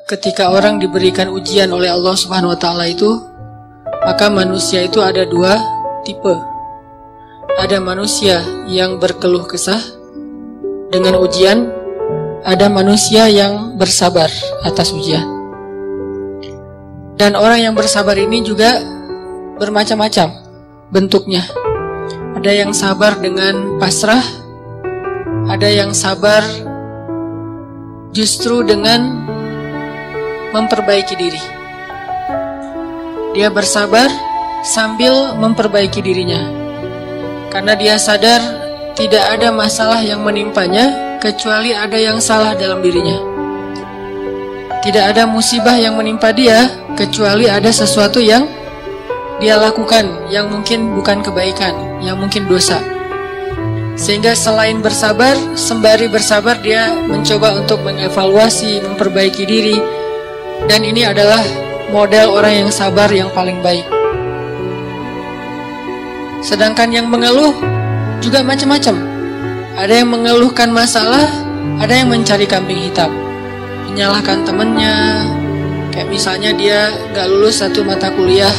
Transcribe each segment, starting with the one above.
ketika orang diberikan ujian oleh Allah Subhanahu wa Ta'ala itu, maka manusia itu ada dua tipe. Ada manusia yang berkeluh kesah dengan ujian, ada manusia yang bersabar atas ujian. Dan orang yang bersabar ini juga bermacam-macam bentuknya. Ada yang sabar dengan pasrah, ada yang sabar justru dengan memperbaiki diri. Dia bersabar sambil memperbaiki dirinya, karena dia sadar tidak ada masalah yang menimpanya kecuali ada yang salah dalam dirinya. Tidak ada musibah yang menimpa dia kecuali ada sesuatu yang dia lakukan yang mungkin bukan kebaikan, yang mungkin dosa. Sehingga selain bersabar, sembari bersabar dia mencoba untuk mengevaluasi, memperbaiki diri. Dan ini adalah model orang yang sabar yang paling baik. Sedangkan yang mengeluh juga macam-macam. Ada yang mengeluhkan masalah, ada yang mencari kambing hitam, menyalahkan temannya. Kayak misalnya dia gak lulus satu mata kuliah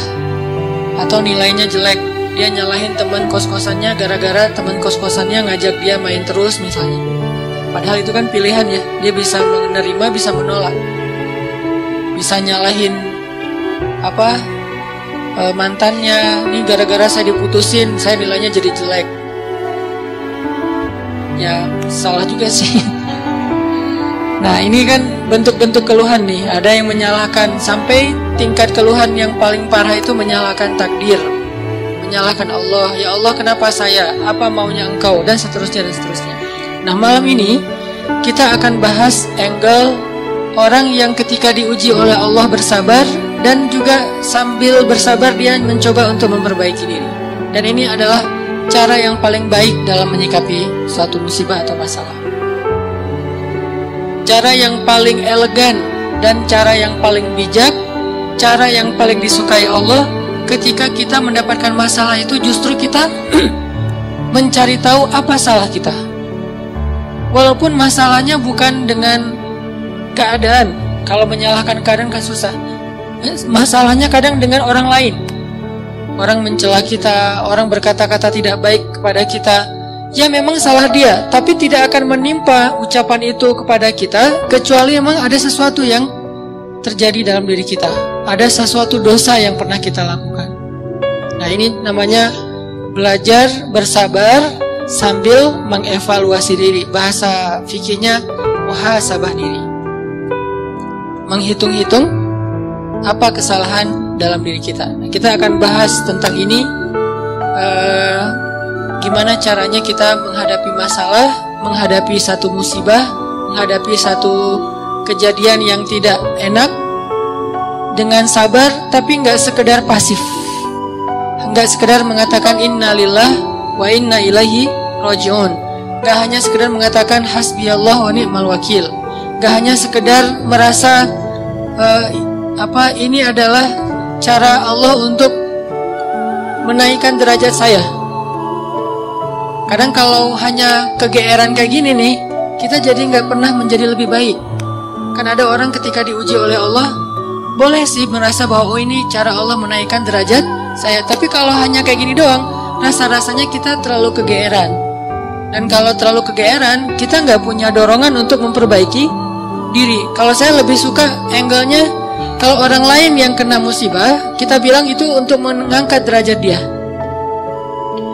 atau nilainya jelek, dia nyalahin teman kos-kosannya gara-gara teman kos-kosannya ngajak dia main terus misalnya. Padahal itu kan pilihan ya, dia bisa menerima, bisa menolak. Bisa nyalahin mantannya, nih gara-gara saya diputusin, saya nilainya jadi jelek. Ya salah juga sih. Nah ini kan bentuk-bentuk keluhan nih. Ada yang menyalahkan sampai tingkat keluhan yang paling parah itu menyalahkan takdir, menyalahkan Allah. Ya Allah kenapa saya, apa maunya engkau, dan seterusnya dan seterusnya. Nah malam ini kita akan bahas angle orang yang ketika diuji oleh Allah bersabar, dan juga sambil bersabar dia mencoba untuk memperbaiki diri. Dan ini adalah cara yang paling baik dalam menyikapi suatu musibah atau masalah. Cara yang paling elegan dan cara yang paling bijak, cara yang paling disukai Allah ketika kita mendapatkan masalah itu justru kita mencari tahu apa salah kita. Walaupun masalahnya bukan dengan keadaan. Kalau menyalahkan keadaan kan susah. Masalahnya kadang dengan orang lain. Orang mencela kita, orang berkata-kata tidak baik kepada kita. Ya memang salah dia, tapi tidak akan menimpa ucapan itu kepada kita kecuali memang ada sesuatu yang terjadi dalam diri kita. Ada sesuatu dosa yang pernah kita lakukan. Nah ini namanya belajar bersabar sambil mengevaluasi diri. Bahasa fikihnya muhasabah diri. Menghitung-hitung apa kesalahan dalam diri kita. Nah, kita akan bahas tentang ini. Gimana caranya kita menghadapi masalah, menghadapi satu musibah, menghadapi satu kejadian yang tidak enak dengan sabar, tapi nggak sekedar pasif, nggak sekedar mengatakan innalillah wa inna ilaihi rajiun, nggak hanya sekedar mengatakan hasbiyallah wa ni'mal wakil, nggak hanya sekedar merasa ini adalah cara Allah untuk menaikkan derajat saya. Kadang kalau hanya kegeeran kayak gini nih, kita jadi nggak pernah menjadi lebih baik. Kan ada orang ketika diuji oleh Allah, boleh sih merasa bahwa oh ini cara Allah menaikkan derajat saya. Tapi kalau hanya kayak gini doang, rasa-rasanya kita terlalu kegeeran. Dan kalau terlalu kegeeran, kita nggak punya dorongan untuk memperbaiki diri. Kalau saya lebih suka angle-nya, kalau orang lain yang kena musibah, kita bilang itu untuk mengangkat derajat dia.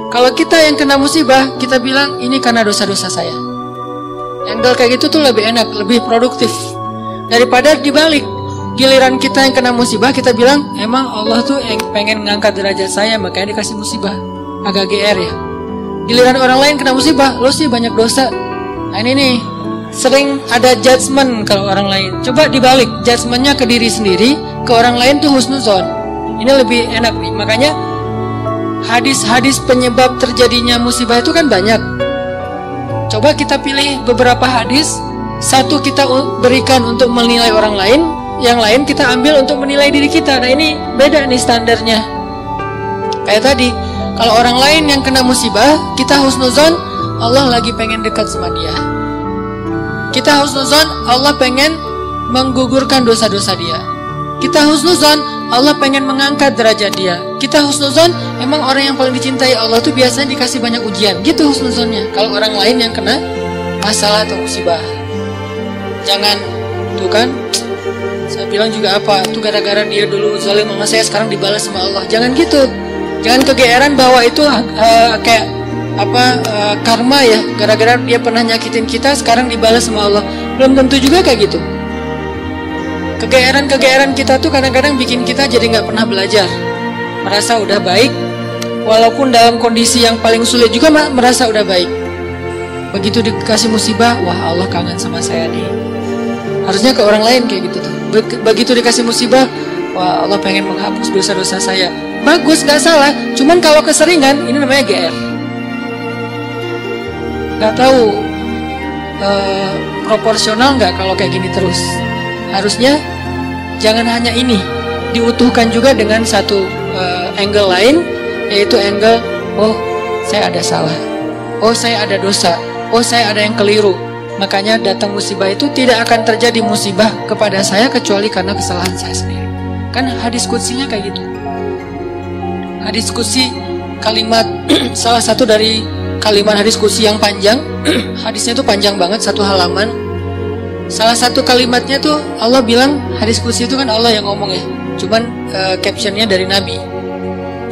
Kalau kita yang kena musibah, kita bilang ini karena dosa-dosa saya. Angle kayak gitu tuh lebih enak, lebih produktif. Daripada dibalik, giliran kita yang kena musibah, kita bilang emang Allah tuh yang pengen ngangkat derajat saya, makanya dikasih musibah. Agak GR ya. Giliran orang lain kena musibah, lo sih banyak dosa. Nah ini nih, sering ada judgement kalau orang lain. Coba dibalik, judgementnya ke diri sendiri, ke orang lain tuh husnuzon. Ini lebih enak nih. Makanya hadis-hadis penyebab terjadinya musibah itu kan banyak. Coba kita pilih beberapa hadis, satu kita berikan untuk menilai orang lain, yang lain kita ambil untuk menilai diri kita. Nah ini beda nih standarnya. Kayak tadi, kalau orang lain yang kena musibah, kita husnuzon, Allah lagi pengen dekat sama dia. Kita husnuzon, Allah pengen menggugurkan dosa-dosa dia. Kita husnuzon, Allah pengen mengangkat derajat dia. Kita husnuzon, emang orang yang paling dicintai Allah tuh biasanya dikasih banyak ujian. Gitu husnuzonnya. Kalau orang lain yang kena masalah atau musibah, jangan tuh kan, saya bilang juga apa, tuh gara-gara dia dulu zalim sama saya, sekarang dibalas sama Allah. Jangan gitu. Jangan kegeeran bahwa itu kayak karma ya, gara-gara dia pernah nyakitin kita sekarang dibalas sama Allah. Belum tentu juga kayak gitu. Kegeeran kita tuh kadang-kadang bikin kita jadi nggak pernah belajar, merasa udah baik walaupun dalam kondisi yang paling sulit juga merasa udah baik. Begitu dikasih musibah, wah Allah kangen sama saya nih. Harusnya ke orang lain kayak gitu tuh. Begitu dikasih musibah, wah Allah pengen menghapus dosa-dosa saya. Bagus, nggak salah, cuman kalau keseringan ini namanya GR. Gak tahu proporsional nggak kalau kayak gini terus. Harusnya jangan hanya ini, diutuhkan juga dengan satu angle lain, yaitu angle, oh saya ada salah, oh saya ada dosa, oh saya ada yang keliru. Makanya datang musibah itu tidak akan terjadi musibah kepada saya kecuali karena kesalahan saya sendiri. Kan hadis qudsinya kayak gitu. Hadis qudsi kalimat salah satu dari kalimat hadis qudsi yang panjang. Hadisnya tuh panjang banget, satu halaman. Salah satu kalimatnya tuh Allah bilang, hadis qudsi itu kan Allah yang ngomong ya, cuman captionnya dari Nabi,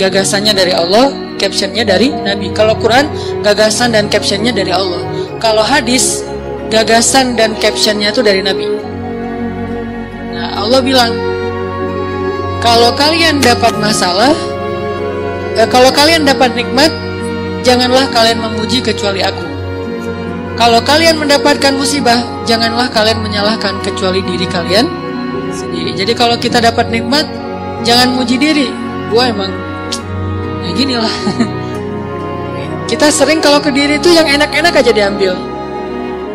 gagasannya dari Allah, captionnya dari Nabi. Kalau Quran gagasan dan captionnya dari Allah. Kalau hadis gagasan dan captionnya itu dari Nabi. Nah Allah bilang, kalau kalian dapat masalah, kalau kalian dapat nikmat, janganlah kalian memuji kecuali aku. Kalau kalian mendapatkan musibah, janganlah kalian menyalahkan kecuali diri kalian sendiri. Jadi kalau kita dapat nikmat, jangan muji diri. Gua emang ya gini lah. Kita sering kalau ke diri itu yang enak-enak aja diambil.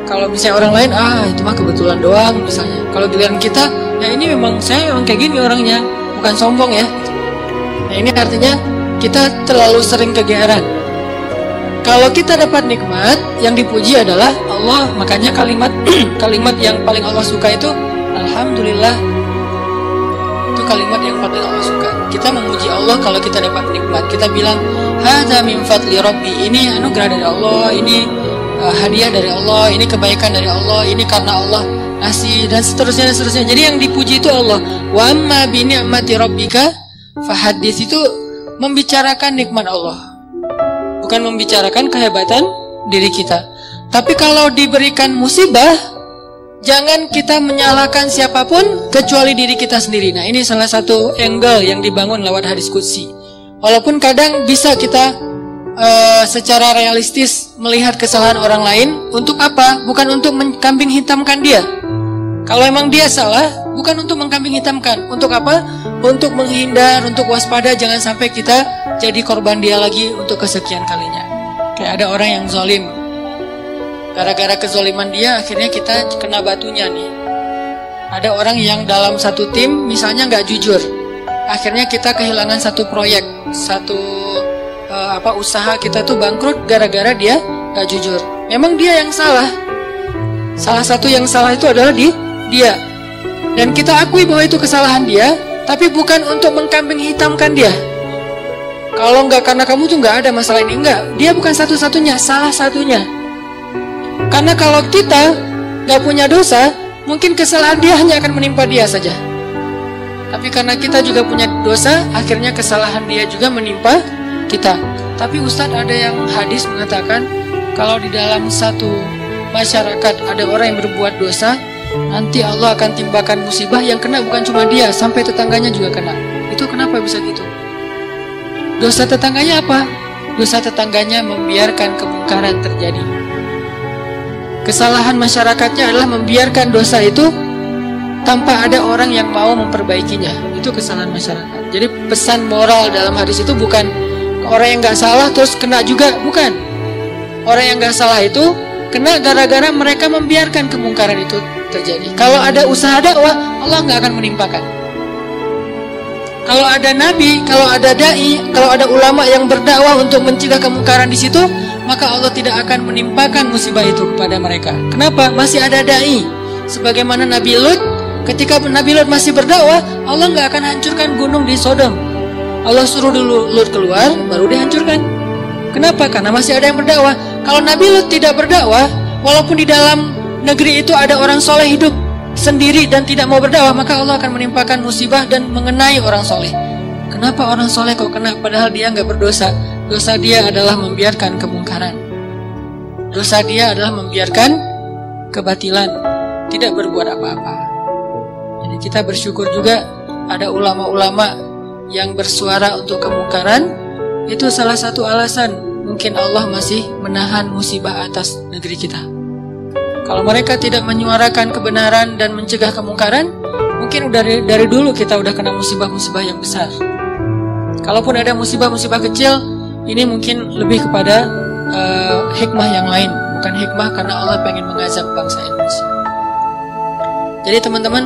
Kalau misalnya orang lain, itu mah kebetulan doang misalnya. Kalau giliran kita, ya ini memang saya emang kayak gini orangnya, bukan sombong ya. Nah ini artinya kita terlalu sering kegeeran. Kalau kita dapat nikmat, yang dipuji adalah Allah. Makanya kalimat kalimat yang paling Allah suka itu Alhamdulillah. Itu kalimat yang paling Allah suka. Kita memuji Allah kalau kita dapat nikmat. Kita bilang, hadza min fadli rabbi. Ini anugerah dari Allah, ini hadiah dari Allah, ini kebaikan dari Allah, ini karena Allah ngasih, dan seterusnya dan seterusnya. Jadi yang dipuji itu Allah. Wa amma bi ni'mati rabbika fahaddits, itu membicarakan nikmat Allah, bukan membicarakan kehebatan diri kita. Tapi kalau diberikan musibah, jangan kita menyalahkan siapapun kecuali diri kita sendiri. Nah ini salah satu angle yang dibangun lewat hadis qudsi. Walaupun kadang bisa kita secara realistis melihat kesalahan orang lain. Untuk apa? Bukan untuk mengkambing hitamkan dia. Kalau emang dia salah, bukan untuk mengkambing hitamkan. Untuk apa? Untuk menghindar, untuk waspada, jangan sampai kita jadi korban dia lagi untuk kesekian kalinya. Kayak ada orang yang zalim, gara-gara kezoliman dia akhirnya kita kena batunya nih. Ada orang yang dalam satu tim misalnya nggak jujur, akhirnya kita kehilangan satu proyek, satu usaha kita tuh bangkrut gara-gara dia nggak jujur. Memang dia yang salah. Salah satu yang salah itu adalah dia. Dan kita akui bahwa itu kesalahan dia, tapi bukan untuk mengkambing hitamkan dia. Kalau nggak karena kamu tuh nggak ada masalah ini, enggak. Dia bukan satu-satunya, salah satunya. Karena kalau kita nggak punya dosa, mungkin kesalahan dia hanya akan menimpa dia saja. Tapi karena kita juga punya dosa, akhirnya kesalahan dia juga menimpa kita. Tapi Ustadz, ada yang hadis mengatakan, kalau di dalam satu masyarakat ada orang yang berbuat dosa, nanti Allah akan timpakan musibah yang kena bukan cuma dia, sampai tetangganya juga kena. Itu kenapa bisa gitu? Dosa tetangganya apa? Dosa tetangganya membiarkan kemungkaran terjadi. Kesalahan masyarakatnya adalah membiarkan dosa itu tanpa ada orang yang mau memperbaikinya. Itu kesalahan masyarakat. Jadi pesan moral dalam hadis itu bukan orang yang gak salah terus kena juga, bukan. Orang yang gak salah itu kena gara-gara mereka membiarkan kemungkaran itu terjadi. Kalau ada usaha dakwah, Allah gak akan menimpakan. Kalau ada nabi, kalau ada dai, kalau ada ulama yang berdakwah untuk mencegah kemungkaran di situ, maka Allah tidak akan menimpakan musibah itu kepada mereka. Kenapa? Masih ada dai. Sebagaimana Nabi Lut Ketika Nabi Lut masih berdakwah, Allah nggak akan hancurkan gunung di Sodom. Allah suruh dulu Lut keluar, baru dihancurkan. Kenapa? Karena masih ada yang berdakwah. Kalau Nabi Lut tidak berdakwah, walaupun di dalam negeri itu ada orang soleh hidup sendiri dan tidak mau berdakwah, maka Allah akan menimpakan musibah dan mengenai orang soleh. Kenapa orang soleh kok kena padahal dia nggak berdosa? Dosa dia adalah membiarkan kemungkaran. Dosa dia adalah membiarkan kebatilan, tidak berbuat apa-apa. Jadi kita bersyukur juga ada ulama-ulama yang bersuara untuk kemungkaran. Itu salah satu alasan mungkin Allah masih menahan musibah atas negeri kita. Kalau mereka tidak menyuarakan kebenaran dan mencegah kemungkaran, mungkin dari dulu kita udah kena musibah-musibah yang besar. Kalaupun ada musibah-musibah kecil, ini mungkin lebih kepada hikmah yang lain, bukan hikmah karena Allah pengen mengazab bangsa Indonesia. Jadi teman-teman,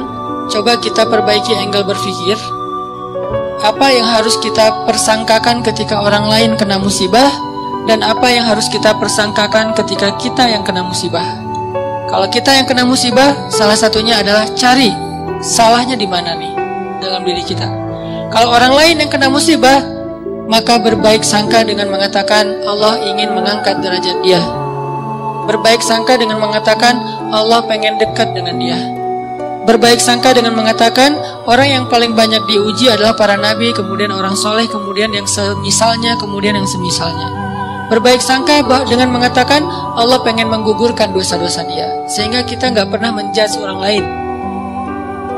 coba kita perbaiki angle berpikir. Apa yang harus kita persangkakan ketika orang lain kena musibah, dan apa yang harus kita persangkakan ketika kita yang kena musibah. Kalau kita yang kena musibah, salah satunya adalah cari salahnya di mana nih dalam diri kita. Kalau orang lain yang kena musibah, maka berbaik sangka dengan mengatakan Allah ingin mengangkat derajat dia. Berbaik sangka dengan mengatakan Allah pengen dekat dengan dia. Berbaik sangka dengan mengatakan orang yang paling banyak diuji adalah para nabi, kemudian orang soleh, kemudian yang semisalnya, kemudian yang semisalnya. Berbaik sangka dengan mengatakan Allah pengen menggugurkan dosa-dosa dia, sehingga kita nggak pernah menjudge orang lain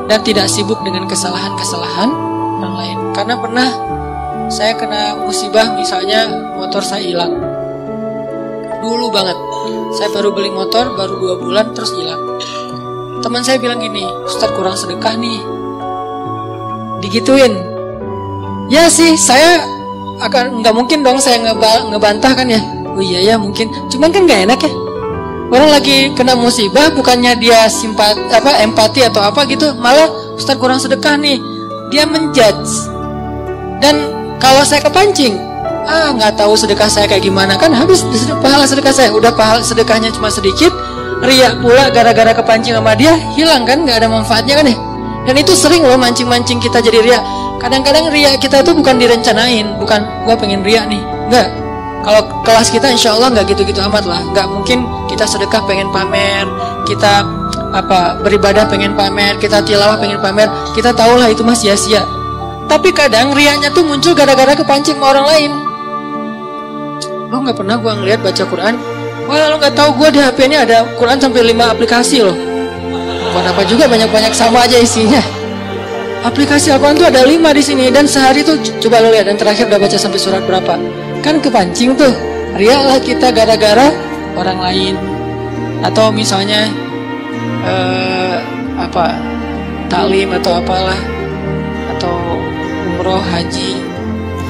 dan tidak sibuk dengan kesalahan-kesalahan orang lain. Karena pernah saya kena musibah, misalnya motor saya hilang. Dulu banget, saya baru beli motor, baru 2 bulan terus hilang. Teman saya bilang gini, Ustaz kurang sedekah nih. Digituin. Ya sih, saya akan nggak mungkin dong saya ngebantah kan ya. Oh iya ya mungkin, cuman kan nggak enak ya. Orang lagi kena musibah, bukannya dia empati atau apa gitu, malah Ustaz kurang sedekah nih. Dia menjudge. Dan kalau saya kepancing, nggak tahu sedekah saya kayak gimana, kan habis pahala sedekah saya. Udah pahala sedekahnya cuma sedikit, riak pula gara-gara kepancing sama dia, hilang kan, nggak ada manfaatnya kan ya. Dan itu sering loh mancing-mancing kita jadi riak. Kadang-kadang riak kita tuh bukan direncanain, bukan gua pengen riak nih, enggak. Kalau kelas kita insya Allah nggak gitu-gitu amat lah. Nggak mungkin kita sedekah pengen pamer, kita beribadah pengen pamer, kita tilawah pengen pamer. Kita tahu lah itu mah sia-sia. Tapi kadang riaknya tuh muncul gara-gara kepancing sama orang lain. Lo nggak pernah gua ngeliat baca Quran? Wah, lo nggak tahu gua di HP ini ada Quran sampai 5 aplikasi loh. Bukan apa juga, banyak-banyak sama aja isinya. Aplikasi Al-Quran tuh ada 5 di sini, dan sehari tuh coba lo lihat, dan terakhir udah baca sampai surat berapa. Kan kepancing tuh. Riak lah kita gara-gara orang lain. Atau misalnya taklim atau apalah, atau umroh, haji,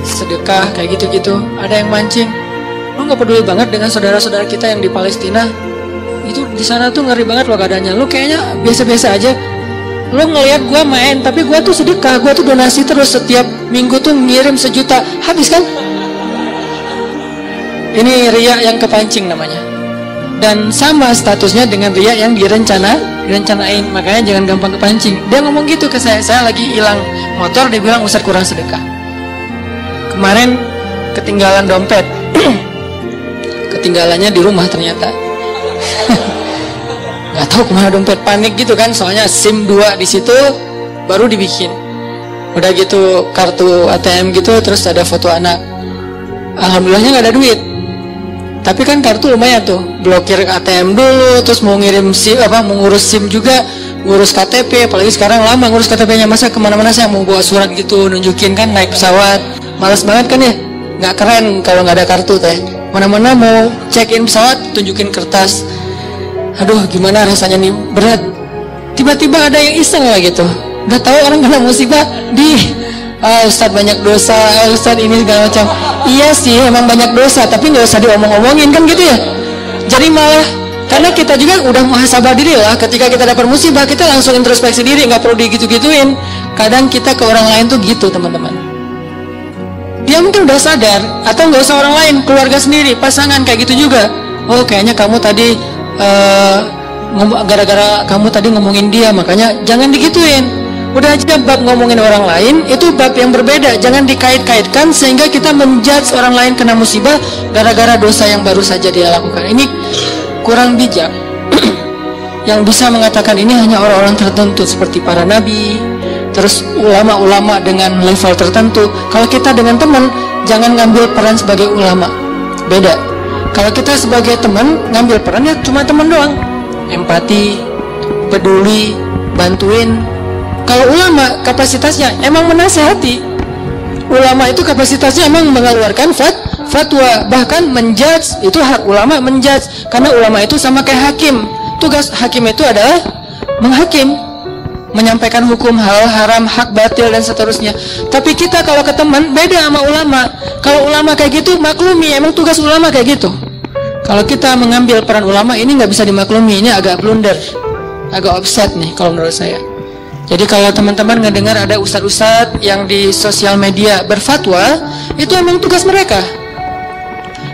sedekah kayak gitu-gitu. Ada yang mancing. Lo nggak peduli banget dengan saudara-saudara kita yang di Palestina. Itu di sana tuh ngeri banget loh keadaannya. Lo kayaknya biasa-biasa aja. Lo ngelihat gue main, tapi gue tuh sedekah, gue tuh donasi terus, setiap minggu tuh ngirim 1 juta, habis kan? Ini riya yang kepancing namanya. Dan sama statusnya dengan riya yang direncanain. Makanya jangan gampang kepancing. Dia ngomong gitu ke saya lagi hilang motor, dia bilang Ustaz kurang sedekah. Kemarin ketinggalan dompet. Ketinggalannya di rumah ternyata. Gak tahu kemana dompet, panik gitu kan, soalnya SIM 2 di situ baru dibikin. Udah gitu kartu ATM gitu, terus ada foto anak. Alhamdulillahnya nggak ada duit. Tapi kan kartu lumayan tuh, blokir ATM dulu, terus mau ngirim SIM, mau ngurus SIM juga, ngurus KTP. Apalagi sekarang lama ngurus KTP-nya, masa kemana-mana saya mau bawa surat gitu nunjukin kan, naik pesawat, malas banget kan ya. Nggak keren kalau nggak ada kartu teh. Mana-mana mau check-in pesawat, tunjukin kertas. Aduh, gimana rasanya nih, berat. Tiba-tiba ada yang iseng lah gitu. Udah tahu orang kena musibah, Ustaz banyak dosa, Ustaz ini segala macam. Iya sih, emang banyak dosa, tapi nggak usah diomong-omongin kan gitu ya. Jadi malah, karena kita juga udah muhasabah diri lah. Ketika kita dapat musibah, kita langsung introspeksi diri, nggak perlu digitu-gituin. Kadang kita ke orang lain tuh gitu, teman-teman. Dia mungkin udah sadar, atau nggak usah orang lain, keluarga sendiri, pasangan kayak gitu juga. Oh, kayaknya kamu tadi gara-gara kamu tadi ngomongin dia, makanya jangan digituin. Udah aja bab ngomongin orang lain, itu bab yang berbeda. Jangan dikait-kaitkan sehingga kita menjudge orang lain kena musibah gara-gara dosa yang baru saja dia lakukan. Ini kurang bijak. Yang bisa mengatakan ini hanya orang-orang tertentu seperti para nabi, terus ulama-ulama dengan level tertentu. Kalau kita dengan teman, jangan ngambil peran sebagai ulama. Beda. Kalau kita sebagai teman, ngambil peran ya cuma teman doang. Empati, peduli, bantuin. Kalau ulama kapasitasnya emang menasehati. Ulama itu kapasitasnya emang mengeluarkan fatwa, bahkan menjudge. Itu hak ulama menjudge, karena ulama itu sama kayak hakim. Tugas hakim itu adalah menghakim, menyampaikan hukum halal haram, hak batil dan seterusnya. Tapi kita kalau ke teman beda sama ulama. Kalau ulama kayak gitu maklumi, emang tugas ulama kayak gitu. Kalau kita mengambil peran ulama ini nggak bisa dimaklumi, ini agak blunder, agak offset nih kalau menurut saya. Jadi kalau teman-teman ngedengar ada ustadz-ustadz yang di sosial media berfatwa, itu emang tugas mereka.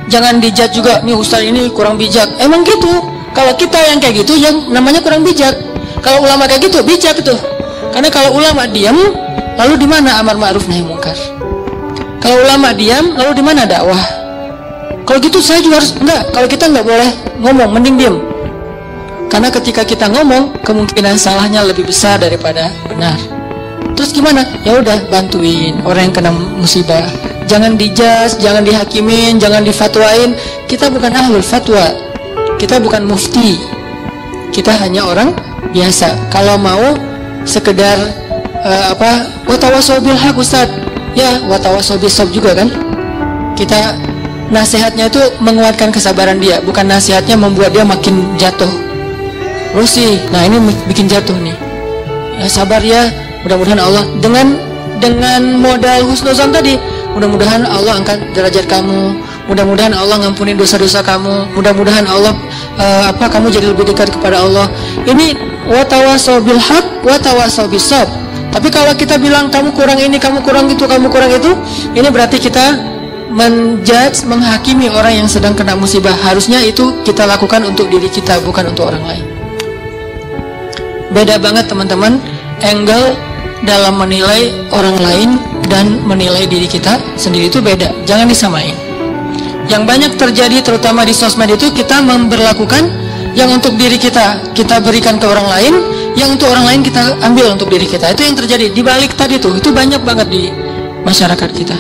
Jangan dijudge juga, nih ustadz ini kurang bijak. Emang gitu. Kalau kita yang kayak gitu, yang namanya kurang bijak. Kalau ulama kayak gitu, bijak itu. Karena kalau ulama diam, lalu di mana amar ma'ruf nahi munkar? Kalau ulama diam, lalu di mana dakwah? Kalau gitu saya juga harus enggak. Kalau kita nggak boleh ngomong, mending diam. Karena ketika kita ngomong, kemungkinan salahnya lebih besar daripada benar. Terus gimana? Ya udah, bantuin orang yang kena musibah. Jangan dijudge, jangan dihakimin, jangan difatwain. Kita bukan ahlul fatwa. Kita bukan mufti. Kita hanya orang biasa. Kalau mau sekedar watawasau bil haq Ustaz. Ya, watawasau bis sabr juga kan. Kita nasihatnya itu menguatkan kesabaran dia, bukan nasihatnya membuat dia makin jatuh. Rusi, nah ini bikin jatuh nih. Ya sabar ya, mudah-mudahan Allah dengan modal husnuzan tadi, mudah-mudahan Allah angkat derajat kamu, mudah-mudahan Allah ngampuni dosa-dosa kamu, mudah-mudahan Allah kamu jadi lebih dekat kepada Allah. Ini watawasau bil haq, watawasau bis sabr. Tapi kalau kita bilang kamu kurang ini, kamu kurang itu, kamu kurang itu, ini berarti kita menjudge, menghakimi orang yang sedang kena musibah. Harusnya itu kita lakukan untuk diri kita, bukan untuk orang lain. Beda banget teman-teman angle dalam menilai orang lain dan menilai diri kita sendiri, itu beda, jangan disamain. Yang banyak terjadi terutama di sosmed itu, kita memberlakukan yang untuk diri kita berikan ke orang lain, yang untuk orang lain kita ambil untuk diri kita. Itu yang terjadi di balik tadi tuh, itu banyak banget di masyarakat kita.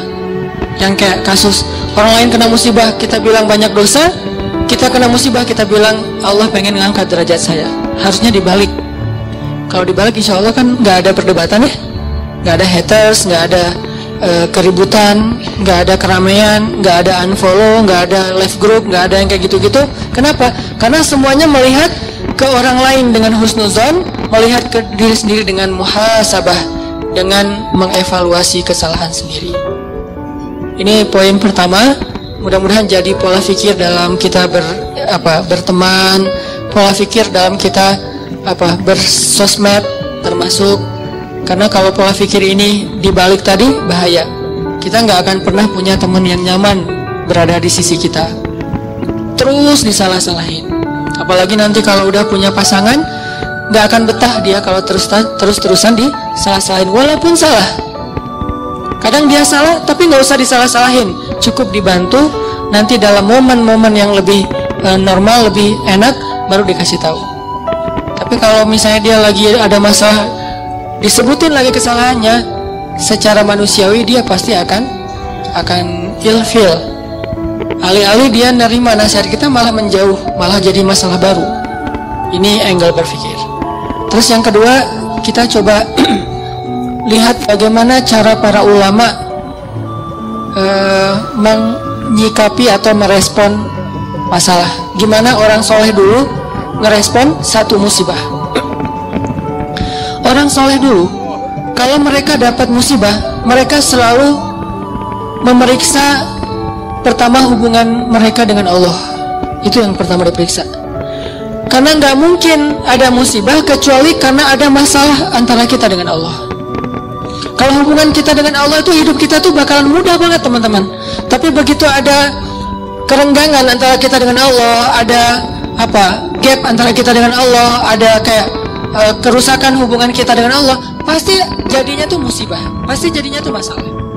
Yang kayak kasus orang lain kena musibah, kita bilang banyak dosa, kita kena musibah, kita bilang Allah pengen ngangkat derajat saya. Harusnya dibalik. Kalau dibalik insya Allah kan nggak ada perdebatan ya, nggak ada haters, nggak ada keributan, nggak ada keramaian, nggak ada unfollow, nggak ada left group, nggak ada yang kayak gitu-gitu. Kenapa? Karena semuanya melihat ke orang lain dengan husnuzon, melihat ke diri sendiri dengan muhasabah, dengan mengevaluasi kesalahan sendiri. Ini poin pertama. Mudah-mudahan jadi pola pikir dalam kita berteman, pola pikir dalam kita bersosmed termasuk. Karena kalau pola pikir ini dibalik tadi, bahaya. Kita nggak akan pernah punya teman yang nyaman berada di sisi kita, terus disalah-salahin. Apalagi nanti kalau udah punya pasangan, nggak akan betah dia kalau terus-terusan disalah-salahin. Walaupun salah, kadang dia salah tapi nggak usah disalah-salahin, cukup dibantu. Nanti dalam momen-momen yang lebih normal, lebih enak, baru dikasih tahu. Tapi kalau misalnya dia lagi ada masalah, disebutin lagi kesalahannya, secara manusiawi dia pasti akan ilfil. Alih-alih dia nerima nasihat kita, malah menjauh, malah jadi masalah baru. Ini angle berpikir. Terus yang kedua, kita coba lihat bagaimana cara para ulama menyikapi atau merespon masalah. Gimana orang soleh dulu ngerespon satu musibah. Orang soleh dulu, kalau mereka dapat musibah, mereka selalu memeriksa pertama hubungan mereka dengan Allah. Itu yang pertama diperiksa. Karena nggak mungkin ada musibah kecuali karena ada masalah antara kita dengan Allah. Kalau hubungan kita dengan Allah itu, hidup kita tuh bakalan mudah banget teman-teman. Tapi begitu ada kerenggangan antara kita dengan Allah, ada gap antara kita dengan Allah, ada kayak kerusakan hubungan kita dengan Allah, pasti jadinya tuh musibah, pasti jadinya tuh masalah.